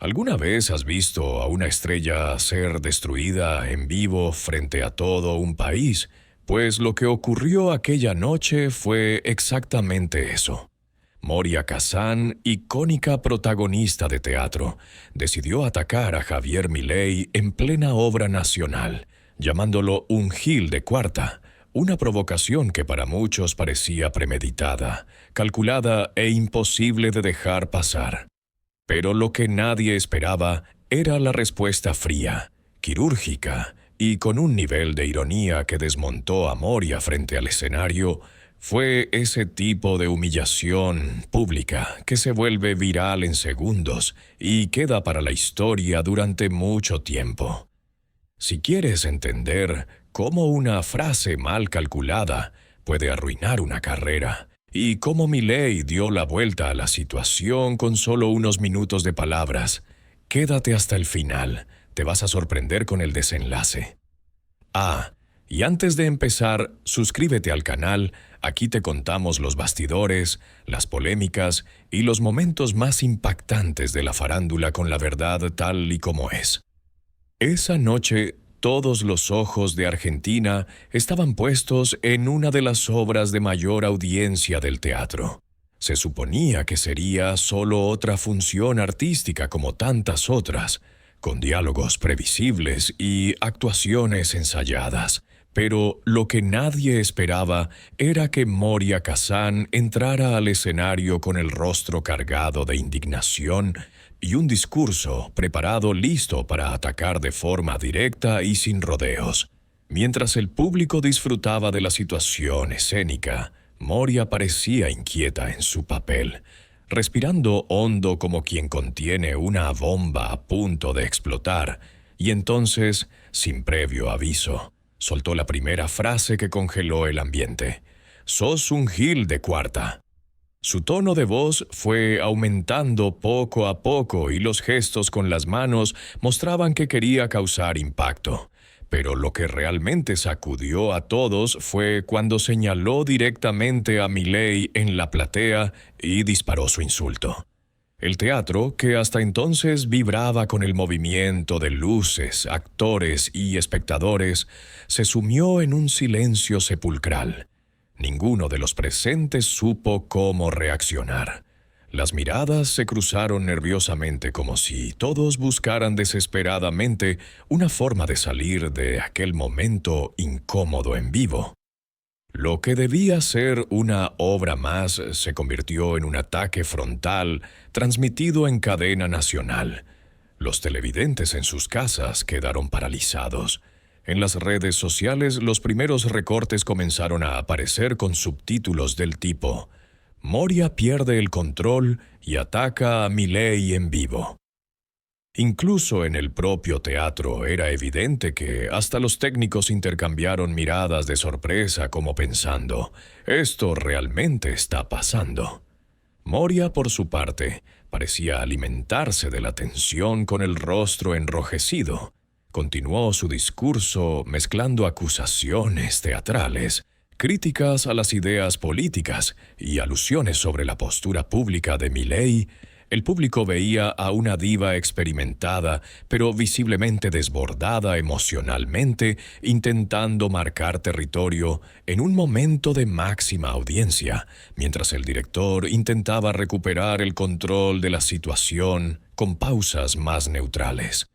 ¿Alguna vez has visto a una estrella ser destruida en vivo frente a todo un país? Pues lo que ocurrió aquella noche fue exactamente eso. Moria Kazan, icónica protagonista de teatro, decidió atacar a Javier Milei en plena obra nacional, llamándolo un Gil de cuarta, una provocación que para muchos parecía premeditada, calculada e imposible de dejar pasar. Pero lo que nadie esperaba era la respuesta fría, quirúrgica y con un nivel de ironía que desmontó a Moria frente al escenario. Fue ese tipo de humillación pública que se vuelve viral en segundos y queda para la historia durante mucho tiempo. Si quieres entender cómo una frase mal calculada puede arruinar una carrera, y cómo Milei dio la vuelta a la situación con solo unos minutos de palabras, quédate hasta el final, te vas a sorprender con el desenlace. Y antes de empezar, suscríbete al canal, aquí te contamos los bastidores, las polémicas y los momentos más impactantes de la farándula con la verdad tal y como es. Esa noche, todos los ojos de Argentina estaban puestos en una de las obras de mayor audiencia del teatro. Se suponía que sería solo otra función artística como tantas otras, con diálogos previsibles y actuaciones ensayadas. Pero lo que nadie esperaba era que Moria Kazan entrara al escenario con el rostro cargado de indignación y un discurso preparado listo para atacar de forma directa y sin rodeos. Mientras el público disfrutaba de la situación escénica, Moria parecía inquieta en su papel, respirando hondo como quien contiene una bomba a punto de explotar, y entonces, sin previo aviso, soltó la primera frase que congeló el ambiente. «Sos un Gil de cuarta». Su tono de voz fue aumentando poco a poco y los gestos con las manos mostraban que quería causar impacto. Pero lo que realmente sacudió a todos fue cuando señaló directamente a Milei en la platea y disparó su insulto. El teatro, que hasta entonces vibraba con el movimiento de luces, actores y espectadores, se sumió en un silencio sepulcral. Ninguno de los presentes supo cómo reaccionar. Las miradas se cruzaron nerviosamente como si todos buscaran desesperadamente una forma de salir de aquel momento incómodo en vivo. Lo que debía ser una obra más se convirtió en un ataque frontal transmitido en cadena nacional. Los televidentes en sus casas quedaron paralizados. En las redes sociales los primeros recortes comenzaron a aparecer con subtítulos del tipo «Moria pierde el control y ataca a Milei en vivo». Incluso en el propio teatro era evidente que hasta los técnicos intercambiaron miradas de sorpresa como pensando «¿Esto realmente está pasando?». Moria, por su parte, parecía alimentarse de la tensión con el rostro enrojecido. Continuó su discurso mezclando acusaciones teatrales, críticas a las ideas políticas y alusiones sobre la postura pública de Milei. El público veía a una diva experimentada, pero visiblemente desbordada emocionalmente, intentando marcar territorio en un momento de máxima audiencia, mientras el director intentaba recuperar el control de la situación con pausas más neutrales.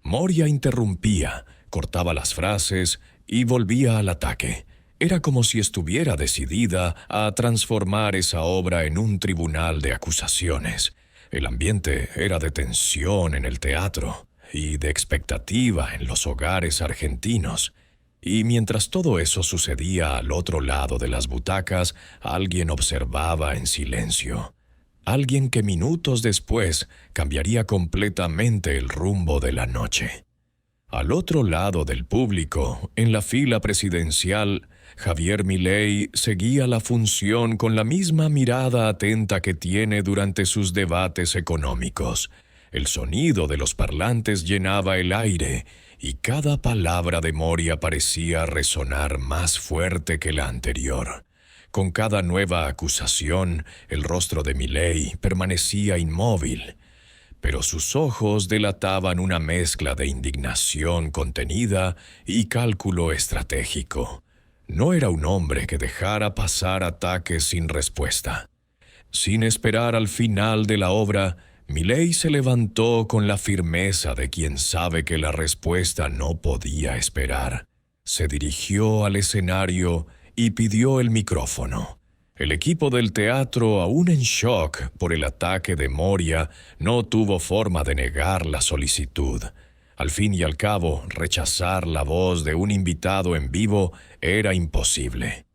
Moria interrumpía, cortaba las frases y volvía al ataque. Era como si estuviera decidida a transformar esa obra en un tribunal de acusaciones. El ambiente era de tensión en el teatro y de expectativa en los hogares argentinos. Y mientras todo eso sucedía al otro lado de las butacas, alguien observaba en silencio. Alguien que minutos después cambiaría completamente el rumbo de la noche. Al otro lado del público, en la fila presidencial, Javier Milei seguía la función con la misma mirada atenta que tiene durante sus debates económicos. El sonido de los parlantes llenaba el aire y cada palabra de Moria parecía resonar más fuerte que la anterior. Con cada nueva acusación, el rostro de Milei permanecía inmóvil. pero sus ojos delataban una mezcla de indignación contenida y cálculo estratégico. No era un hombre que dejara pasar ataques sin respuesta. Sin esperar al final de la obra, Milei se levantó con la firmeza de quien sabe que la respuesta no podía esperar. Se dirigió al escenario y pidió el micrófono. El equipo del teatro, aún en shock por el ataque de Moria, no tuvo forma de negar la solicitud. Al fin y al cabo, rechazar la voz de un invitado en vivo era imposible.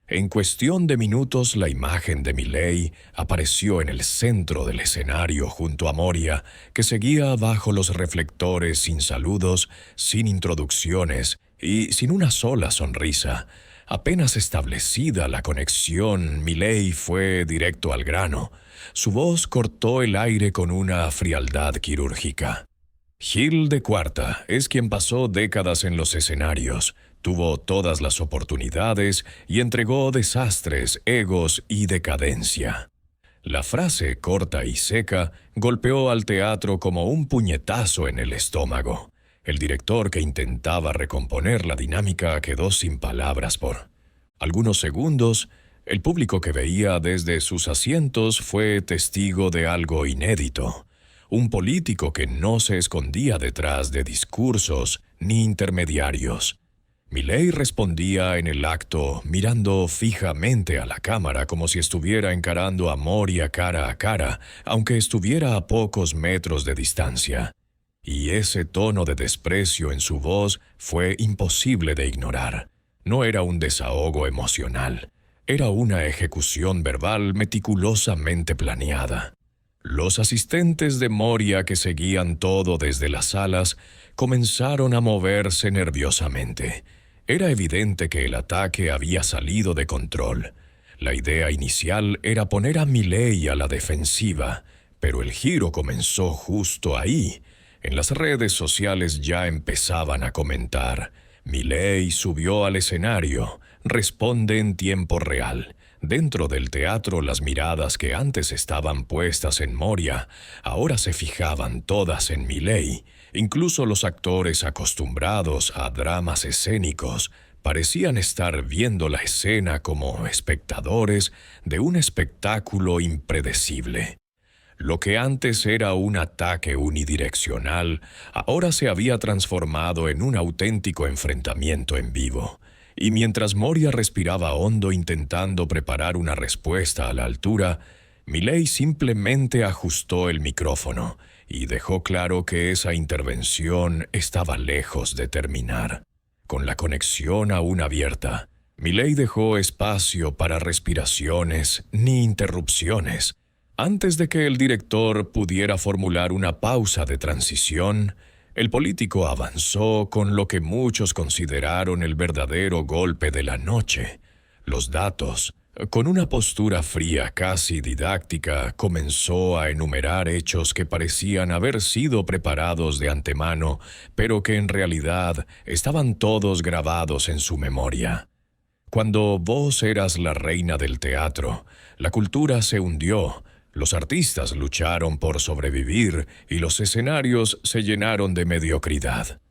En cuestión de minutos, la imagen de Milei apareció en el centro del escenario junto a Moria, que seguía bajo los reflectores sin saludos, sin introducciones y sin una sola sonrisa. Apenas establecida la conexión, Milei fue directo al grano. Su voz cortó el aire con una frialdad quirúrgica. Gil de Cuarta es quien pasó décadas en los escenarios, tuvo todas las oportunidades y entregó desastres, egos y decadencia. La frase corta y seca golpeó al teatro como un puñetazo en el estómago. El director, que intentaba recomponer la dinámica, quedó sin palabras por algunos segundos. El público que veía desde sus asientos fue testigo de algo inédito. Un político que no se escondía detrás de discursos ni intermediarios. Milei respondía en el acto, mirando fijamente a la cámara como si estuviera encarando a Moria cara a cara, aunque estuviera a pocos metros de distancia. Y ese tono de desprecio en su voz fue imposible de ignorar. No era un desahogo emocional, era una ejecución verbal meticulosamente planeada. Los asistentes de Moria, que seguían todo desde las salas, comenzaron a moverse nerviosamente. Era evidente que el ataque había salido de control. La idea inicial era poner a Milei a la defensiva, pero el giro comenzó justo ahí. En las redes sociales ya empezaban a comentar: Milei subió al escenario, responde en tiempo real. Dentro del teatro, las miradas que antes estaban puestas en Moria, ahora se fijaban todas en Milei. Incluso los actores acostumbrados a dramas escénicos parecían estar viendo la escena como espectadores de un espectáculo impredecible. Lo que antes era un ataque unidireccional, ahora se había transformado en un auténtico enfrentamiento en vivo. Y mientras Moria respiraba hondo intentando preparar una respuesta a la altura, Milei simplemente ajustó el micrófono y dejó claro que esa intervención estaba lejos de terminar. Con la conexión aún abierta, Milei dejó espacio para respiraciones ni interrupciones. Antes de que el director pudiera formular una pausa de transición, el político avanzó con lo que muchos consideraron el verdadero golpe de la noche: los datos. Con una postura fría, casi didáctica, comenzó a enumerar hechos que parecían haber sido preparados de antemano, pero que en realidad estaban todos grabados en su memoria. Cuando vos eras la reina del teatro, la cultura se hundió. Los artistas lucharon por sobrevivir y los escenarios se llenaron de mediocridad.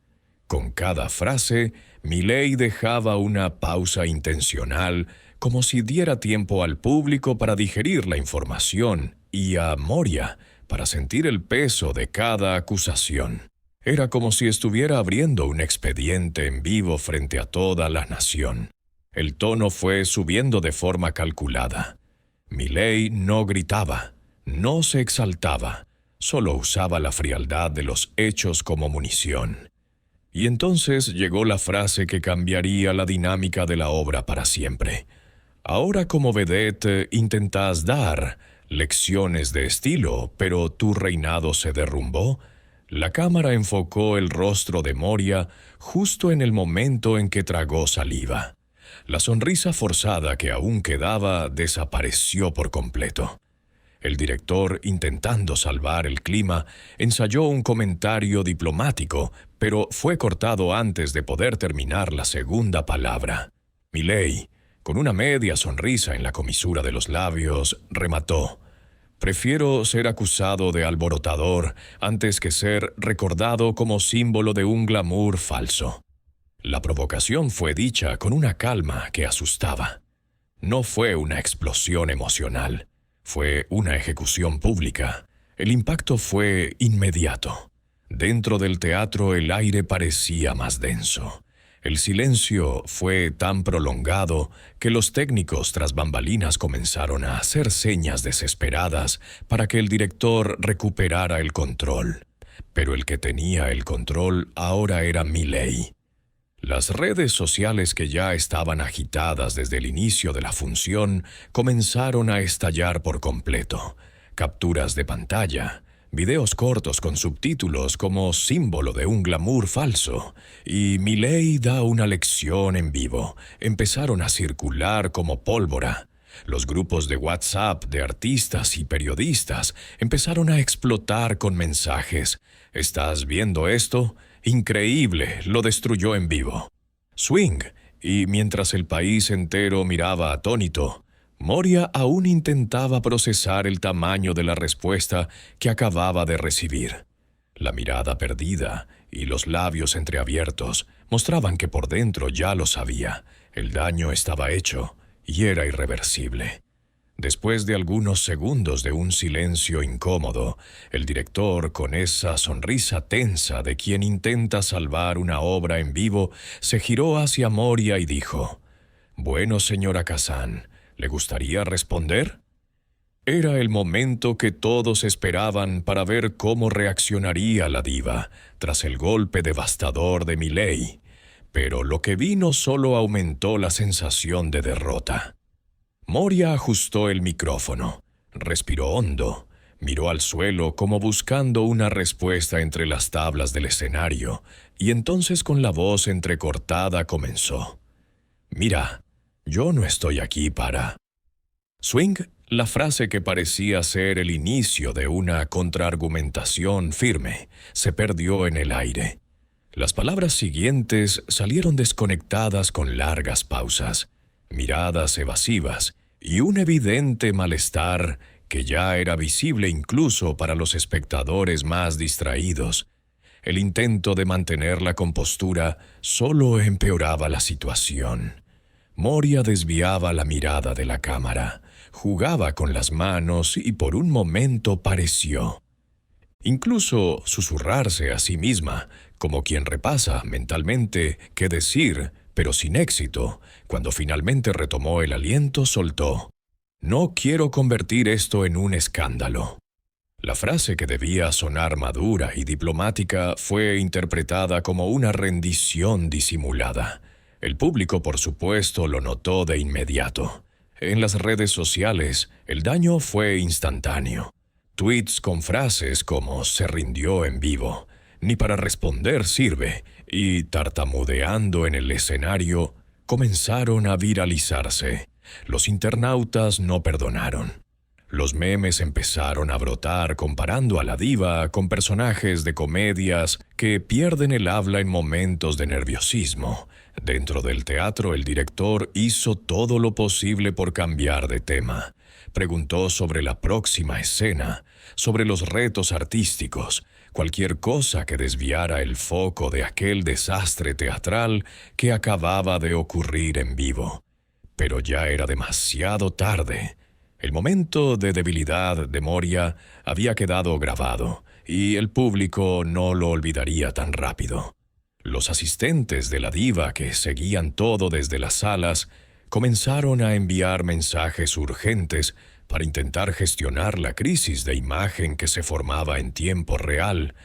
Con cada frase, Milei dejaba una pausa intencional, como si diera tiempo al público para digerir la información y a Moria para sentir el peso de cada acusación. Era como si estuviera abriendo un expediente en vivo frente a toda la nación. El tono fue subiendo de forma calculada. Milei no gritaba, no se exaltaba, solo usaba la frialdad de los hechos como munición. Y entonces llegó la frase que cambiaría la dinámica de la obra para siempre. Ahora, como vedette, intentás dar lecciones de estilo, pero tu reinado se derrumbó. La cámara enfocó el rostro de Moria justo en el momento en que tragó saliva. La sonrisa forzada que aún quedaba desapareció por completo. El director, intentando salvar el clima, ensayó un comentario diplomático, pero fue cortado antes de poder terminar la segunda palabra. Milei, con una media sonrisa en la comisura de los labios, remató: Prefiero ser acusado de alborotador antes que ser recordado como símbolo de un glamour falso. La provocación fue dicha con una calma que asustaba. No fue una explosión emocional, fue una ejecución pública. El impacto fue inmediato. Dentro del teatro el aire parecía más denso. El silencio fue tan prolongado que los técnicos tras bambalinas comenzaron a hacer señas desesperadas para que el director recuperara el control. Pero el que tenía el control ahora era Milei. Las redes sociales que ya estaban agitadas desde el inicio de la función comenzaron a estallar por completo. Capturas de pantalla, videos cortos con subtítulos como símbolo de un glamour falso, y Milei da una lección en vivo. Empezaron a circular como pólvora. Los grupos de WhatsApp de artistas y periodistas empezaron a explotar con mensajes. ¿Estás viendo esto? Increíble, lo destruyó en vivo. Swing, y mientras el país entero miraba atónito, Moria aún intentaba procesar el tamaño de la respuesta que acababa de recibir. La mirada perdida y los labios entreabiertos mostraban que por dentro ya lo sabía. El daño estaba hecho y era irreversible. Después de algunos segundos de un silencio incómodo, el director, con esa sonrisa tensa de quien intenta salvar una obra en vivo, se giró hacia Moria y dijo: «Bueno, señora Kazan, ¿le gustaría responder?». Era el momento que todos esperaban para ver cómo reaccionaría la diva tras el golpe devastador de Milei, pero lo que vino solo aumentó la sensación de derrota. Moria ajustó el micrófono, respiró hondo, miró al suelo como buscando una respuesta entre las tablas del escenario, y entonces con la voz entrecortada comenzó: «Mira, yo no estoy aquí para…». Swing, la frase que parecía ser el inicio de una contraargumentación firme, se perdió en el aire. Las palabras siguientes salieron desconectadas con largas pausas, miradas evasivas y un evidente malestar que ya era visible incluso para los espectadores más distraídos. El intento de mantener la compostura solo empeoraba la situación. Moria desviaba la mirada de la cámara, jugaba con las manos y por un momento pareció incluso susurrarse a sí misma, como quien repasa mentalmente qué decir, pero sin éxito. Cuando finalmente retomó el aliento, soltó: «No quiero convertir esto en un escándalo». La frase, que debía sonar madura y diplomática, fue interpretada como una rendición disimulada. El público, por supuesto, lo notó de inmediato. En las redes sociales, el daño fue instantáneo. Tweets con frases como «se rindió en vivo», «ni para responder sirve» y «tartamudeando en el escenario» comenzaron a viralizarse. Los internautas no perdonaron. Los memes empezaron a brotar comparando a la diva con personajes de comedias que pierden el habla en momentos de nerviosismo. Dentro del teatro, el director hizo todo lo posible por cambiar de tema. Preguntó sobre la próxima escena, sobre los retos artísticos, cualquier cosa que desviara el foco de aquel desastre teatral que acababa de ocurrir en vivo. Pero ya era demasiado tarde. El momento de debilidad de Moria había quedado grabado, y el público no lo olvidaría tan rápido. Los asistentes de la diva, que seguían todo desde las salas, comenzaron a enviar mensajes urgentes para intentar gestionar la crisis de imagen que se formaba en tiempo real,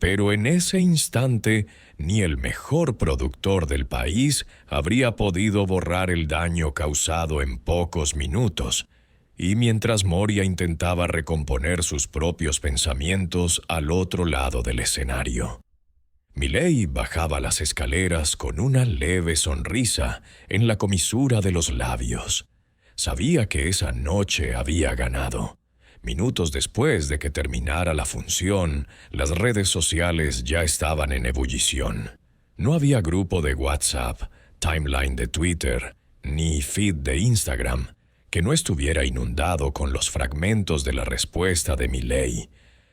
pero en ese instante ni el mejor productor del país habría podido borrar el daño causado en pocos minutos. Y mientras Moria intentaba recomponer sus propios pensamientos al otro lado del escenario, Milei bajaba las escaleras con una leve sonrisa en la comisura de los labios. Sabía que esa noche había ganado. Minutos después de que terminara la función, las redes sociales ya estaban en ebullición. No había grupo de WhatsApp, timeline de Twitter, ni feed de Instagram que no estuviera inundado con los fragmentos de la respuesta de Milei.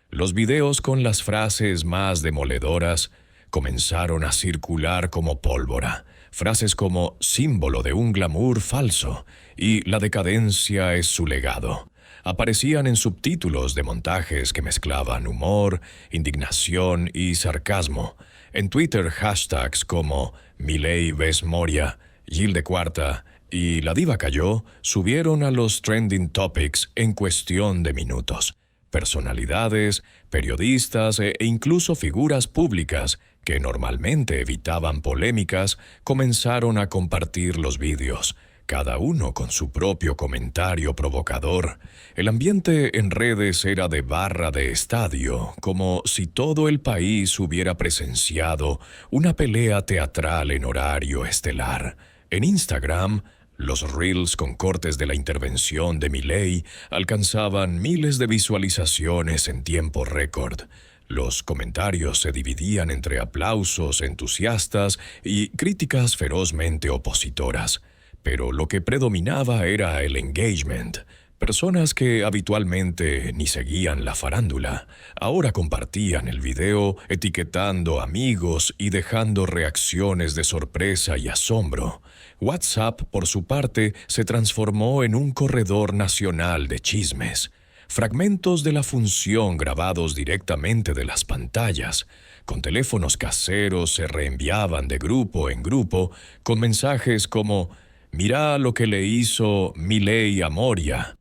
Los videos con las frases más demoledoras comenzaron a circular como pólvora. Frases como símbolo de un glamour falso y la decadencia es su legado. Aparecían en subtítulos de montajes que mezclaban humor, indignación y sarcasmo. En Twitter, hashtags como Milei vs Moria, Gil de Cuarta y La Diva Cayó subieron a los trending topics en cuestión de minutos. Personalidades, periodistas e incluso figuras públicas que normalmente evitaban polémicas comenzaron a compartir los vídeos, cada uno con su propio comentario provocador. El ambiente en redes era de barra de estadio, como si todo el país hubiera presenciado una pelea teatral en horario estelar. En Instagram, los reels con cortes de la intervención de Milei alcanzaban miles de visualizaciones en tiempo récord. Los comentarios se dividían entre aplausos entusiastas y críticas ferozmente opositoras. Pero lo que predominaba era el engagement. Personas que habitualmente ni seguían la farándula, ahora compartían el video etiquetando amigos y dejando reacciones de sorpresa y asombro. WhatsApp, por su parte, se transformó en un corredor nacional de chismes. Fragmentos de la función grabados directamente de las pantallas, con teléfonos caseros se reenviaban de grupo en grupo con mensajes como «Mirá lo que le hizo Milei a Moria»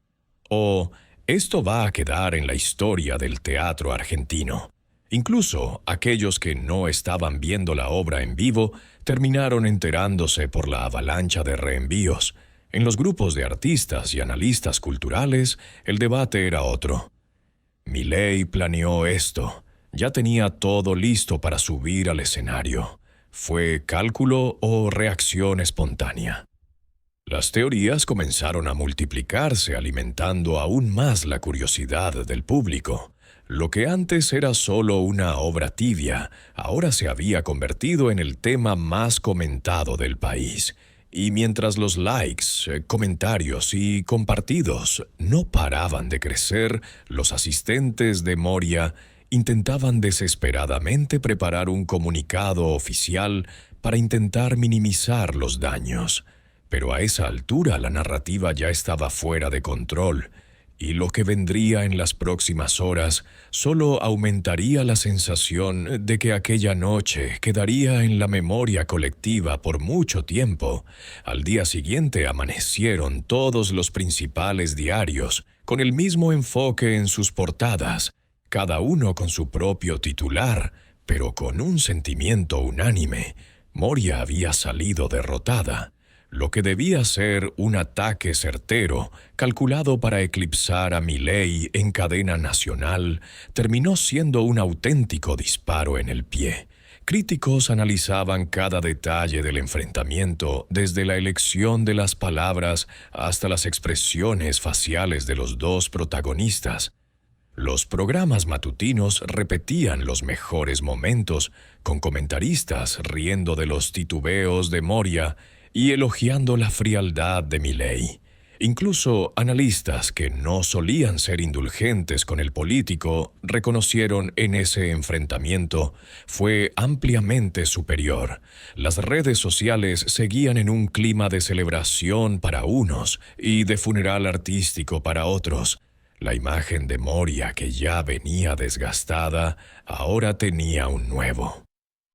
o «Esto va a quedar en la historia del teatro argentino». Incluso aquellos que no estaban viendo la obra en vivo terminaron enterándose por la avalancha de reenvíos. En los grupos de artistas y analistas culturales, el debate era otro. Milei planeó esto. Ya tenía todo listo para subir al escenario. ¿Fue cálculo o reacción espontánea? Las teorías comenzaron a multiplicarse, alimentando aún más la curiosidad del público. Lo que antes era solo una obra tibia, ahora se había convertido en el tema más comentado del país. Y mientras los likes, comentarios y compartidos no paraban de crecer, los asistentes de Moria intentaban desesperadamente preparar un comunicado oficial para intentar minimizar los daños. Pero a esa altura la narrativa ya estaba fuera de control, y lo que vendría en las próximas horas solo aumentaría la sensación de que aquella noche quedaría en la memoria colectiva por mucho tiempo. Al día siguiente amanecieron todos los principales diarios con el mismo enfoque en sus portadas, cada uno con su propio titular, pero con un sentimiento unánime. Moria había salido derrotada. Lo que debía ser un ataque certero, calculado para eclipsar a Milei en cadena nacional, terminó siendo un auténtico disparo en el pie. Críticos analizaban cada detalle del enfrentamiento, desde la elección de las palabras hasta las expresiones faciales de los dos protagonistas. Los programas matutinos repetían los mejores momentos, con comentaristas riendo de los titubeos de Moria y elogiando la frialdad de Milei. Incluso analistas que no solían ser indulgentes con el político reconocieron en ese enfrentamiento fue ampliamente superior. Las redes sociales seguían en un clima de celebración para unos y de funeral artístico para otros. La imagen de Moria, que ya venía desgastada, ahora tenía un nuevo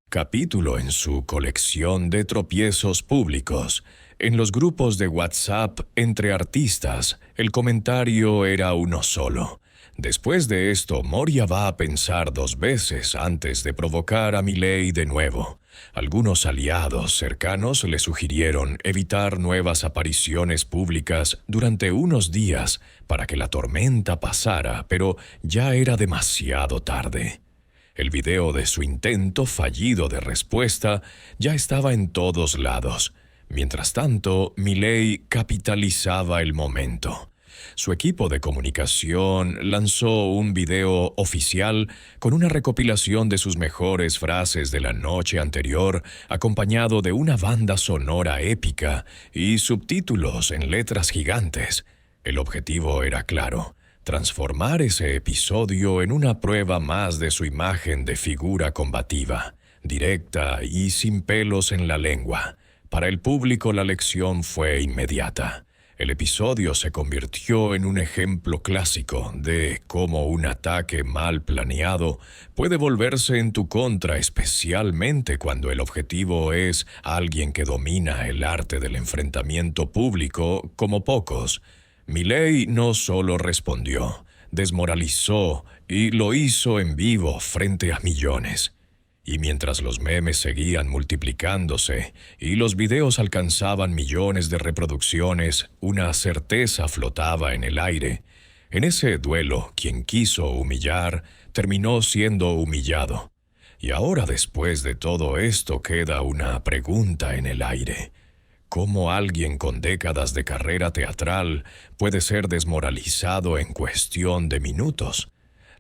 capítulo en su colección de tropiezos públicos. En los grupos de WhatsApp entre artistas, el comentario era uno solo. Después de esto, Moria va a pensar 2 veces antes de provocar a Milei de nuevo. Algunos aliados cercanos le sugirieron evitar nuevas apariciones públicas durante unos días para que la tormenta pasara, pero ya era demasiado tarde. El video de su intento fallido de respuesta ya estaba en todos lados. Mientras tanto, Milei capitalizaba el momento. Su equipo de comunicación lanzó un video oficial con una recopilación de sus mejores frases de la noche anterior, acompañado de una banda sonora épica y subtítulos en letras gigantes. El objetivo era claro: transformar ese episodio en una prueba más de su imagen de figura combativa, directa y sin pelos en la lengua. Para el público la lección fue inmediata. El episodio se convirtió en un ejemplo clásico de cómo un ataque mal planeado puede volverse en tu contra, especialmente cuando el objetivo es alguien que domina el arte del enfrentamiento público como pocos. Milei no solo respondió, desmoralizó y lo hizo en vivo frente a millones. Y mientras los memes seguían multiplicándose y los videos alcanzaban millones de reproducciones, una certeza flotaba en el aire. En ese duelo, quien quiso humillar, terminó siendo humillado. Y ahora, después de todo esto, queda una pregunta en el aire: ¿cómo alguien con décadas de carrera teatral puede ser desmoralizado en cuestión de minutos?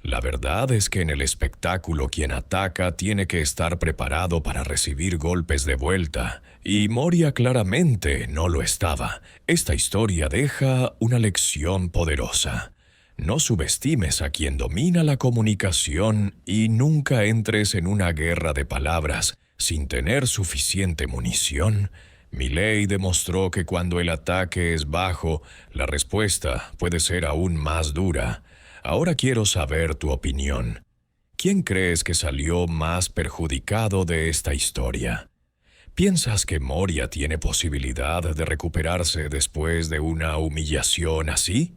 La verdad es que en el espectáculo quien ataca tiene que estar preparado para recibir golpes de vuelta, y Moria claramente no lo estaba. Esta historia deja una lección poderosa. No subestimes a quien domina la comunicación y nunca entres en una guerra de palabras sin tener suficiente munición. Milei demostró que cuando el ataque es bajo, la respuesta puede ser aún más dura. Ahora quiero saber tu opinión. ¿Quién crees que salió más perjudicado de esta historia? ¿Piensas que Moria tiene posibilidad de recuperarse después de una humillación así?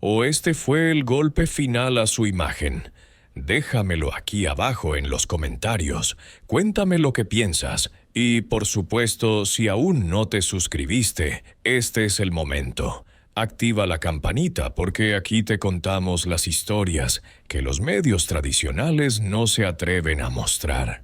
¿O este fue el golpe final a su imagen? Déjamelo aquí abajo en los comentarios. Cuéntame lo que piensas. Y, por supuesto, si aún no te suscribiste, este es el momento. Activa la campanita porque aquí te contamos las historias que los medios tradicionales no se atreven a mostrar.